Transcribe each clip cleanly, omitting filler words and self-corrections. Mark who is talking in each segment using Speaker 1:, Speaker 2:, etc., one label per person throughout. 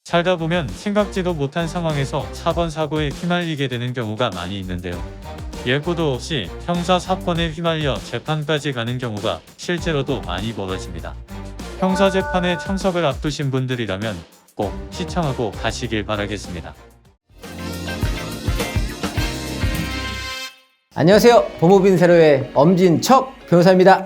Speaker 1: 살다 보면 생각지도 못한 상황에서 사건 사고에 휘말리게 되는 경우가 많이 있는데요. 예고도 없이 형사 사건에 휘말려 재판까지 가는 경우가 실제로도 많이 벌어집니다. 형사 재판에 참석을 앞두신 분들이라면 꼭 시청하고 가시길 바라겠습니다.
Speaker 2: 안녕하세요. 법무빈 세로의 엄진척 변호사입니다.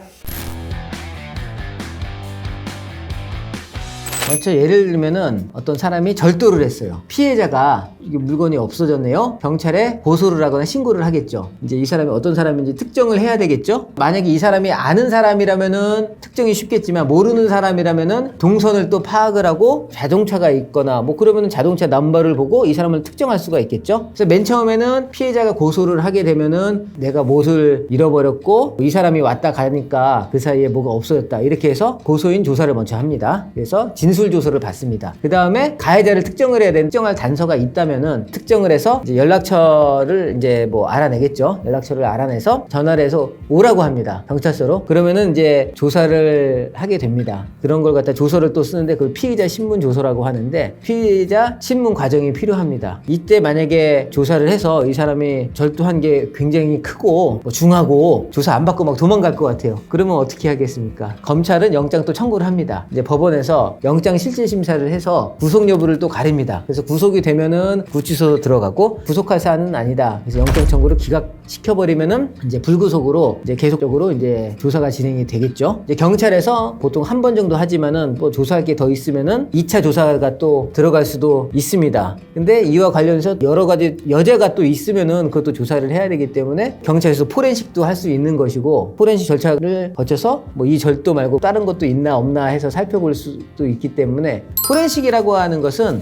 Speaker 2: 예를 들면은 어떤 사람이 절도를 했어요. 피해자가 이게 물건이 없어졌네요. 경찰에 고소를 하거나 신고를 하겠죠. 이제 이 사람이 어떤 사람인지 특정을 해야 되겠죠. 만약에 이 사람이 아는 사람이라면은 특정이 쉽겠지만 모르는 사람이라면은 동선을 또 파악을 하고 자동차가 있거나 뭐 그러면은 자동차 넘버를 보고 이 사람을 특정할 수가 있겠죠. 그래서 맨 처음에는 피해자가 고소를 하게 되면은 내가 못을 잃어버렸고 이 사람이 왔다 가니까 그 사이에 뭐가 없어졌다 이렇게 해서 고소인 조사를 먼저 합니다. 그래서 진술 조서를 받습니다. 그 다음에 가해자를 특정을 해야 되는 특정할 단서가 있다면은 특정을 해서 이제 연락처를 이제 뭐 알아내겠죠. 연락처를 알아내서 전화를 해서 오라고 합니다. 경찰서로. 그러면은 이제 조사를 하게 됩니다. 그런 걸 갖다 조서를 또 쓰는데 그걸 피의자 신문 조서라고 하는데 피의자 신문 과정이 필요합니다. 이때 만약에 조사를 해서 이 사람이 절도한 게 굉장히 크고 뭐 중하고 조사 안 받고 막 도망갈 것 같아요. 그러면 어떻게 하겠습니까? 검찰은 영장 또 청구를 합니다. 이제 법원에서 영장 실질 심사를 해서 구속 여부를 또 가립니다. 그래서 구속이 되면은 구치소 들어가고 구속할 사안은 아니다. 그래서 영장 청구를 기각시켜버리면은 이제 불구속으로 이제 계속적으로 이제 조사가 진행이 되겠죠. 이제 경찰에서 보통 한 번 정도 하지만은 뭐 조사할 게 더 있으면은 2차 조사가 또 들어갈 수도 있습니다. 근데 이와 관련해서 여러 가지 여죄가 또 있으면은 그것도 조사를 해야 되기 때문에 경찰에서 포렌식도 할 수 있는 것이고 포렌식 절차를 거쳐서 뭐 이 절도 말고 다른 것도 있나 없나 해서 살펴볼 수도 있기 때문에 포렌식이라고 하는 것은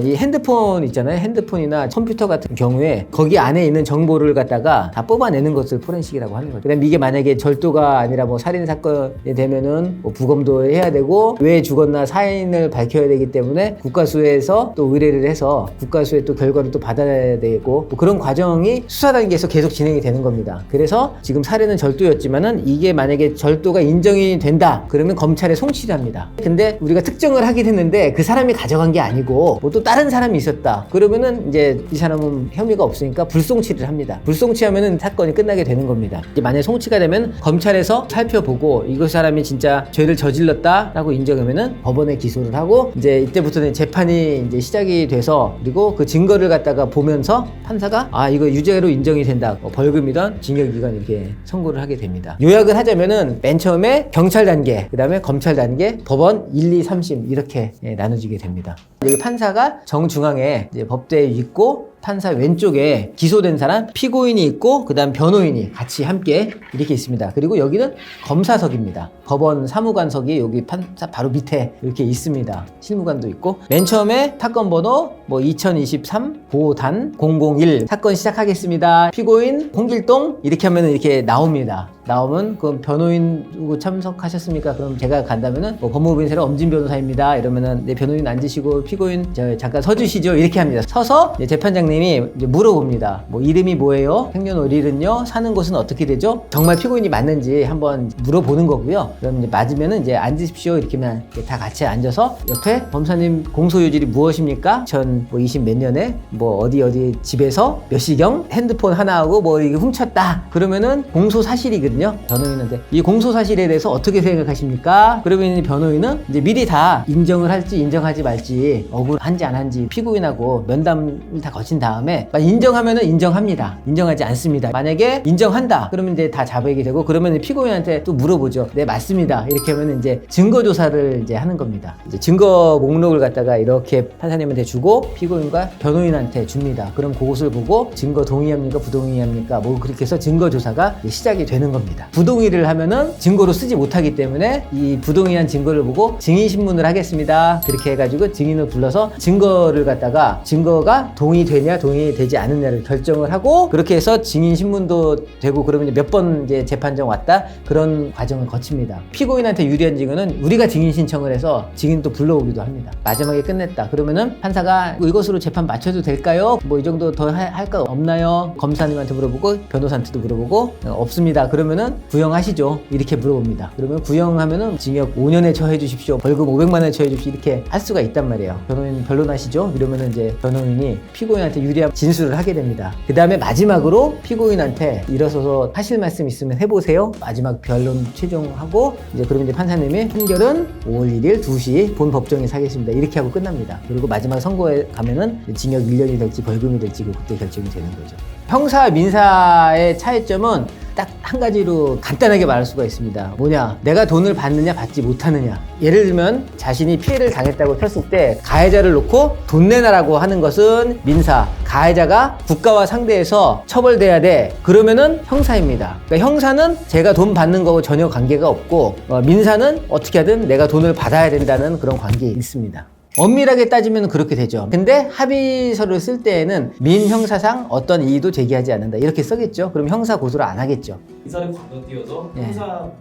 Speaker 2: 이 핸드폰 있잖아요. 핸드폰이나 컴퓨터 같은 경우에 거기 안에 있는 정보를 갖다가 다 뽑아내는 것을 포렌식이라고 하는 거죠. 그다음에 이게 만약에 절도가 아니라 뭐 살인 사건이 되면은 뭐 부검도 해야 되고 왜 죽었나 사인을 밝혀야 되기 때문에 국가수에서 또 의뢰를 해서 국가수에 또 결과를 또 받아야 되고 뭐 그런 과정이 수사 단계에서 계속 진행이 되는 겁니다. 그래서 지금 살인은 절도였지만은 이게 만약에 절도가 인정이 된다 그러면 검찰에 송치를 합니다. 근데 우리가 특정을 하게 됐는데 그 사람이 가져간 게 아니고 뭐 또 다른 사람이 있었다 그러면은 이제 이 사람은 혐의가 없으니까 불송치를 합니다. 불송치하면은 사건이 끝나게 되는 겁니다. 이제 만약에 송치가 되면 검찰에서 살펴보고 이거 사람이 진짜 죄를 저질렀다라고 인정하면은 법원에 기소를 하고 이제 이때부터는 재판이 이제 시작이 돼서 그리고 그 증거를 갖다가 보면서 판사가 이거 유죄로 인정이 된다 벌금이든 징역이건 이렇게 선고를 하게 됩니다. 요약을 하자면은 맨 처음에 경찰 단계 그 다음에 검찰 단계 법원 1, 2, 3심 이렇게 나눠지게 됩니다. 여기 판사가 정중앙에 이제 법대에 있고 판사 왼쪽에 기소된 사람 피고인이 있고 그 다음 변호인이 같이 함께 이렇게 있습니다. 그리고 여기는 검사석입니다. 법원 사무관석이 여기 판사 바로 밑에 이렇게 있습니다. 실무관도 있고 맨 처음에 사건 번호 뭐 2023 보단 001 사건 시작하겠습니다. 피고인 홍길동 이렇게 하면 이렇게 나옵니다. 나오면 그 변호인 누구 참석하셨습니까? 그럼 제가 간다면은 뭐 법무부인 세로 엄진 변호사입니다. 이러면은 네, 변호인 앉으시고 피고인 잠깐 서주시죠. 이렇게 합니다. 서서 이제 재판장님이 이제 물어봅니다. 뭐 이름이 뭐예요? 생년월일은요? 사는 곳은 어떻게 되죠? 정말 피고인이 맞는지 한번 물어보는 거고요. 그럼 이제 맞으면은 이제 앉으십시오. 이렇게만 다 같이 앉아서 옆에 검사님 공소유질이 무엇입니까? 전 뭐 20 몇 년에 뭐 어디 집에서 몇 시경 핸드폰 하나하고 뭐 이게 훔쳤다. 그러면은 공소 사실이거든요. 변호인한테 이 공소 사실에 대해서 어떻게 생각하십니까? 그러면 변호인은 이제 미리 다 인정을 할지 인정하지 말지 억울한지 안 한지 피고인하고 면담을 다 거친 다음에 인정하면은 인정합니다. 인정하지 않습니다. 만약에 인정한다 그러면 이제 다 자백이 되고 그러면 피고인한테 또 물어보죠. 네 맞습니다. 이렇게 하면 이제 증거 조사를 이제 하는 겁니다. 이제 증거 목록을 갖다가 이렇게 판사님한테 주고 피고인과 변호인한테 줍니다. 그럼 그것을 보고 증거 동의합니까 부동의합니까 뭐 그렇게 해서 증거 조사가 시작이 되는 겁니다. 부동의를 하면은 증거로 쓰지 못하기 때문에 이 부동의한 증거를 보고 증인신문을 하겠습니다. 그렇게 해가지고 증인을 불러서 증거를 갖다가 증거가 동의되냐 되느냐 동의이 되지 않느냐를 결정을 하고 그렇게 해서 증인 신문도 되고 그러면 몇 번 이제 재판정 왔다 그런 과정을 거칩니다. 피고인한테 유리한 증언은 우리가 증인 신청을 해서 증인도 불러오기도 합니다. 마지막에 끝냈다 그러면은 판사가 이것으로 재판 마쳐도 될까요? 뭐 이 정도 더 할 거 없나요? 검사님한테 물어보고 변호사한테도 물어보고 없습니다. 그러면은 구형하시죠. 이렇게 물어봅니다. 그러면 구형하면은 징역 5년에 처해 주십시오. 벌금 500만 원에 처해 주십시오. 이렇게 할 수가 있단 말이에요. 변호인 변론하시죠? 이러면은 이제 변호인이 피고인한테 유리한 진술을 하게 됩니다. 그 다음에 마지막으로 피고인한테 일어서서 하실 말씀 있으면 해보세요. 마지막 변론 최종하고 이제 그러면 이제 판사님이 판결은 5월 1일 2시 본 법정에서 하겠습니다. 이렇게 하고 끝납니다. 그리고 마지막 선고에 가면은 징역 1년이 될지 벌금이 될지 그때 결정이 되는 거죠. 형사 민사의 차이점은 딱 한 가지로 간단하게 말할 수가 있습니다. 뭐냐? 내가 돈을 받느냐 받지 못하느냐. 예를 들면 자신이 피해를 당했다고 쳤을 때 가해자를 놓고 돈 내놔라고 하는 것은 민사, 가해자가 국가와 상대해서 처벌돼야 돼. 그러면은 형사입니다. 그러니까 형사는 제가 돈 받는 거하고 전혀 관계가 없고 민사는 어떻게 하든 내가 돈을 받아야 된다는 그런 관계에 있습니다. 엄밀하게 따지면 그렇게 되죠. 근데 합의서를 쓸 때에는 민형사상 어떤 이의도 제기하지 않는다 이렇게 써겠죠. 그럼 형사 고소를 안 하겠죠.
Speaker 3: 민사를 건너뛰어서 형사로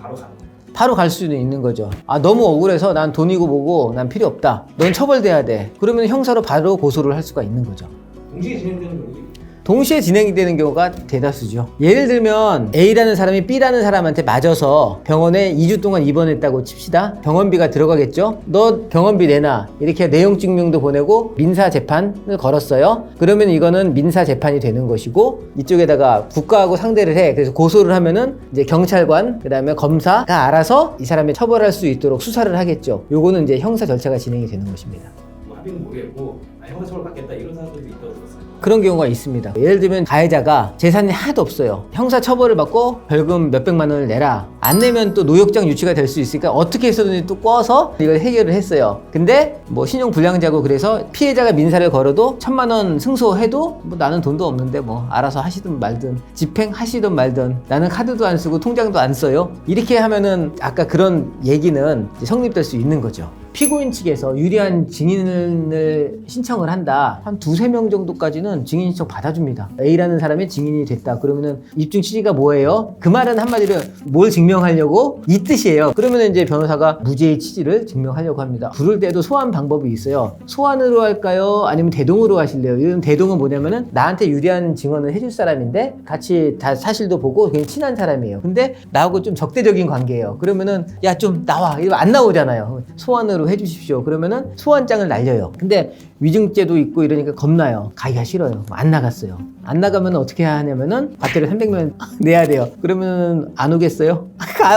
Speaker 3: 바로 가는 거예요.
Speaker 2: 바로 갈 수도 있는 거죠. 아 너무 억울해서 난 돈이고 뭐고 난 필요 없다. 넌 처벌돼야 돼. 그러면 형사로 바로 고소를 할 수가 있는 거죠.
Speaker 3: 동시에 진행되는 경우도
Speaker 2: 동시에 진행이 되는 경우가 대다수죠. 예를 들면 A라는 사람이 B라는 사람한테 맞아서 병원에 2주 동안 입원했다고 칩시다. 병원비가 들어가겠죠. 너 병원비 내놔. 이렇게 내용 증명도 보내고 민사 재판을 걸었어요. 그러면 이거는 민사 재판이 되는 것이고 이쪽에다가 국가하고 상대를 해. 그래서 고소를 하면은 이제 경찰관 그다음에 검사가 알아서 이 사람을 처벌할 수 있도록 수사를 하겠죠. 요거는 이제 형사 절차가 진행이 되는 것입니다.
Speaker 3: 뭐 합의는 모르겠고 형사처벌 받겠다 이런 사람들도 있다고 들었어요.
Speaker 2: 그런 경우가 있습니다. 예를 들면 가해자가 재산이 하나도 없어요. 형사 처벌을 받고 벌금 몇백만 원을 내라. 안 내면 또 노역장 유치가 될 수 있으니까 어떻게 해서든 또 꿔서 이걸 해결을 했어요. 근데 뭐 신용 불량자고 그래서 피해자가 민사를 걸어도 1,000만 원 승소해도 뭐 나는 돈도 없는데 뭐 알아서 하시든 말든 집행하시든 말든 나는 카드도 안 쓰고 통장도 안 써요. 이렇게 하면은 아까 그런 얘기는 이제 성립될 수 있는 거죠. 피고인 측에서 유리한 증인을 신청을 한다. 한 2-3명 정도까지는 증인 신청 받아줍니다. A라는 사람이 증인이 됐다. 그러면은 입증 취지가 뭐예요? 그 말은 한마디로 뭘 증명하려고? 이 뜻이에요. 그러면 이제 변호사가 무죄의 취지를 증명하려고 합니다. 부를 때도 소환 방법이 있어요. 소환으로 할까요? 아니면 대동으로 하실래요? 이런 대동은 뭐냐면은 나한테 유리한 증언을 해줄 사람인데 같이 다 사실도 보고 굉장히 친한 사람이에요. 근데 나하고 좀 적대적인 관계예요. 그러면은 야 좀 나와. 이거 안 나오잖아요. 소환으로 해주십시오. 그러면은 소환장을 날려요. 근데 위증죄도 있고 이러니까 겁나요. 가기가 싫어요. 안 나갔어요. 안 나가면 어떻게 하냐면은 과태료 300만 내야 돼요. 그러면 안 오겠어요?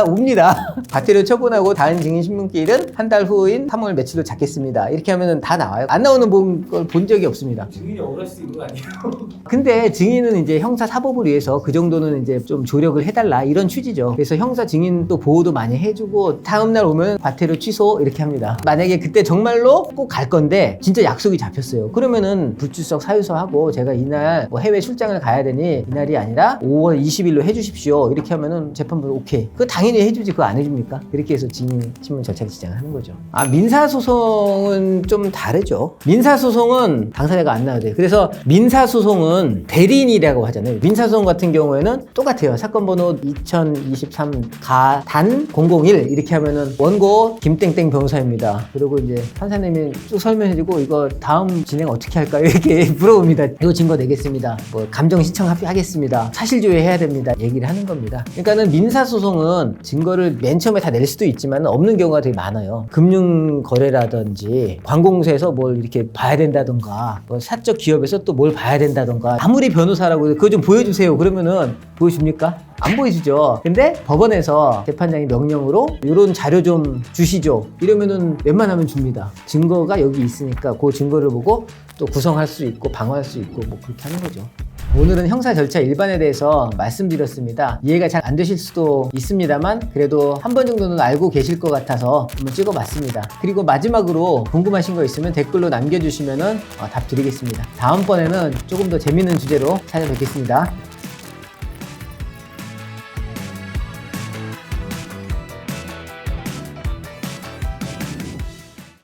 Speaker 2: 옵니다. 과태료 처분하고 다른 증인신문기일은 한 달 후인 3월 며칠로 잡겠습니다. 이렇게 하면은 다 나와요. 안 나오는 걸 본 적이 없습니다.
Speaker 3: 증인이 억울할 수 있는 거 아니에요?
Speaker 2: 근데 증인은 이제 형사 사법을 위해서 그 정도는 이제 좀 조력을 해달라 이런 취지죠. 그래서 형사 증인 또 보호도 많이 해주고 다음날 오면 과태료 취소 이렇게 합니다. 만약에 그때 정말로 꼭 갈 건데 진짜 약속이 잡혔어요. 그러면은 불출석 사유서 하고 제가 이날 뭐 해외 출장을 가야 되니 이날이 아니라 5월 20일로 해주십시오. 이렇게 하면은 재판부 오케이. 그거 당연히 해주지 그거 안 해줍니까? 이렇게 해서 증인 신문 절차를 진행하는 거죠. 민사소송은 좀 다르죠. 민사소송은 당사자가 안 나와야 돼요. 그래서 민사소송은 대리인이라고 하잖아요. 민사소송 같은 경우에는 똑같아요. 사건 번호 2023 가단 001 이렇게 하면은 원고 김땡땡 변호사입니다. 그리고 이제 판사님이 쭉 설명해주고 이거 다음 진행 어떻게 할까요? 이렇게 물어봅니다. 이거 증거 내겠습니다. 뭐 감정 신청 하겠습니다. 사실조회 해야 됩니다. 얘기를 하는 겁니다. 그러니까는 민사소송은 증거를 맨 처음에 다 낼 수도 있지만 없는 경우가 되게 많아요. 금융거래라든지 관공서에서 뭘 이렇게 봐야 된다던가 뭐 사적 기업에서 또 뭘 봐야 된다던가 아무리 변호사라고 그거 좀 보여주세요. 그러면은 보여줍니까? 안 보여주죠. 근데 법원에서 재판장이 명령으로 이런 자료 좀 주시죠. 이러면은 웬만하면 줍니다. 증거가 여기 있으니까 그 증거를 보고 또 구성할 수 있고 방어할 수 있고 뭐 그렇게 하는 거죠. 오늘은 형사 절차 일반에 대해서 말씀드렸습니다. 이해가 잘 안 되실 수도 있습니다만 그래도 한 번 정도는 알고 계실 것 같아서 한번 찍어봤습니다. 그리고 마지막으로 궁금하신 거 있으면 댓글로 남겨주시면 답 드리겠습니다. 다음번에는 조금 더 재밌는 주제로 찾아뵙겠습니다.